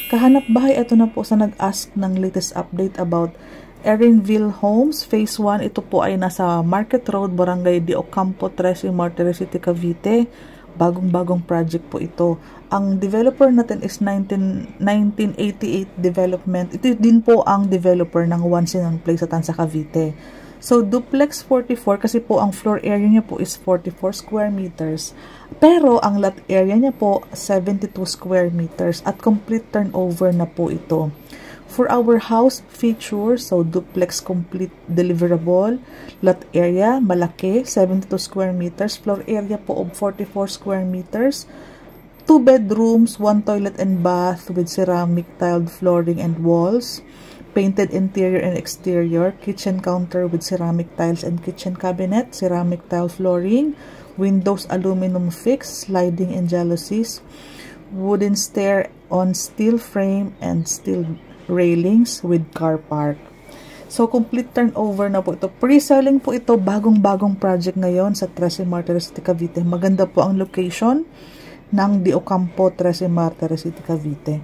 Kahanap bahay, ito na po sa nag-ask ng latest update about Erinville Homes, Phase 1. Ito po ay nasa Market Road, Barangay de Ocampo, Tres, Martires City, Cavite. Bagong-bagong project po ito. Ang developer natin is 1988 development. Ito din po ang developer ng One Sinan Place sa Tansa, Cavite. So, duplex 44 kasi po ang floor area niya po is 44 square meters. Pero, ang lot area niya po 72 square meters at complete turnover na po ito. For our house feature, so duplex complete deliverable, lot area, malaki, 72 square meters, floor area po of 44 square meters, 2 bedrooms, 1 toilet and bath with ceramic tiled flooring and walls, painted interior and exterior, kitchen counter with ceramic tiles and kitchen cabinet, ceramic tile flooring, windows aluminum fixed, sliding and jalousies, wooden stair on steel frame and steel railings with car park. So, complete turnover na po ito. Pre-selling po ito, bagong-bagong project ngayon sa Tres Martires City, Cavite. Maganda po ang location ng De Ocampo, Tres Martires City, Cavite.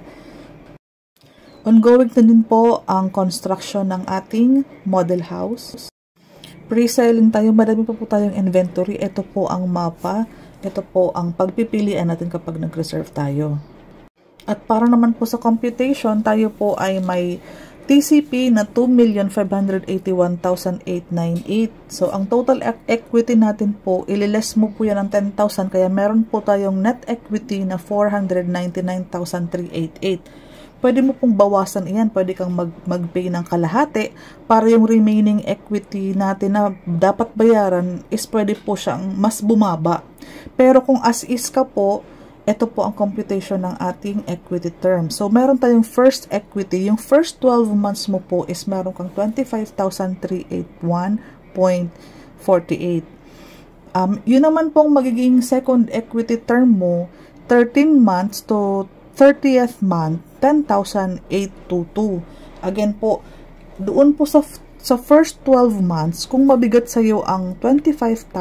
Ongoing na din po ang construction ng ating model house. Pre-selling tayo, marami pa po tayong inventory. Ito po ang mapa. Ito po ang pagpipilian natin kapag nag-reserve tayo. At para naman po sa computation, tayo po ay may TCP na 2,581,898. So, ang total equity natin po, ililess mo po yan ng 10,000. Kaya meron po tayong net equity na 499,388. Pwede mo pong bawasan iyan. Pwede kang mag-pay ng kalahati para yung remaining equity natin na dapat bayaran is pwede po siyang mas bumaba. Pero kung as is ka po, ito po ang computation ng ating equity term. So, meron tayong first equity. Yung first 12 months mo po is meron kang 25,381.48. Yun naman pong magiging second equity term mo, 13 months to 30th month, 10,822. Again po, doon po sa first 12 months, kung mabigat sa iyo ang 25,000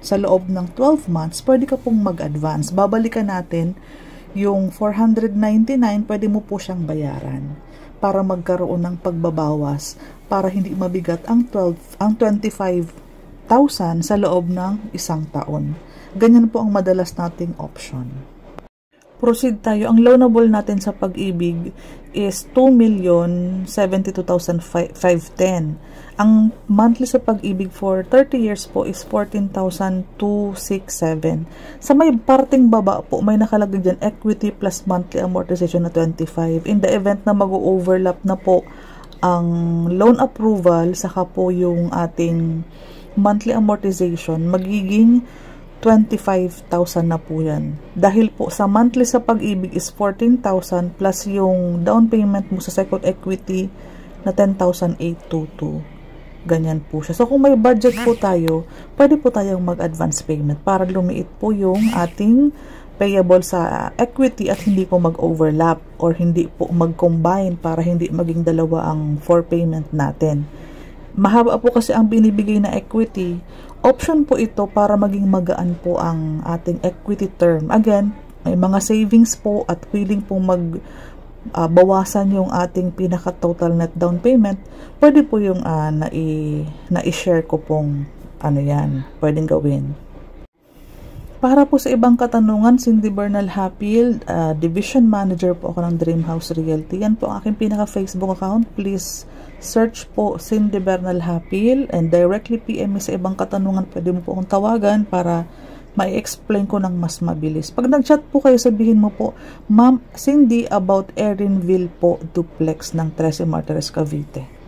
sa loob ng 12 months, pwede ka pong mag-advance. Babalikan natin yung 499, pwede mo po siyang bayaran para magkaroon ng pagbabawas para hindi mabigat ang 25,000 sa loob ng isang taon. Ganyan po ang madalas nating option. Proceed tayo. Ang loanable natin sa Pag-ibig is 2,072,510. Ang monthly sa Pag-ibig for 30 years po is 14,267. Sa may parting baba po, may nakalagay dyan equity plus monthly amortization na 25. In the event na mag-overlap na po ang loan approval, saka po yung ating monthly amortization, magiging 25,000 na po yan. Dahil po sa monthly sa Pag-ibig is 14,000 plus yung down payment mo sa second equity na 10,822. Ganyan po siya. So, kung may budget po tayo, pwede po tayong mag-advance payment para lumiit po yung ating payable sa equity at hindi po mag-overlap or hindi po mag-combine para hindi maging dalawa ang for payment natin. Mahaba po kasi ang binibigay na equity. Option po ito para maging magaan po ang ating equity term. Again, may mga savings po at willing po bawasan yung ating pinaka-total net down payment. Pwede po yung na-share ko pong yan, pwedeng gawin. Para po sa ibang katanungan, Cindy Bernal Hapil, Division Manager po ako ng Dream House Realty. Yan po ang aking pinaka-Facebook account. Please search po Cindy Bernal Hapil and directly PM me sa ibang katanungan. Pwede mo po akong tawagan para ma-explain ko ng mas mabilis. Pag nag-chat po kayo, sabihin mo po, Ma'am Cindy, about Erinville po, duplex ng Tres Martires, Cavite.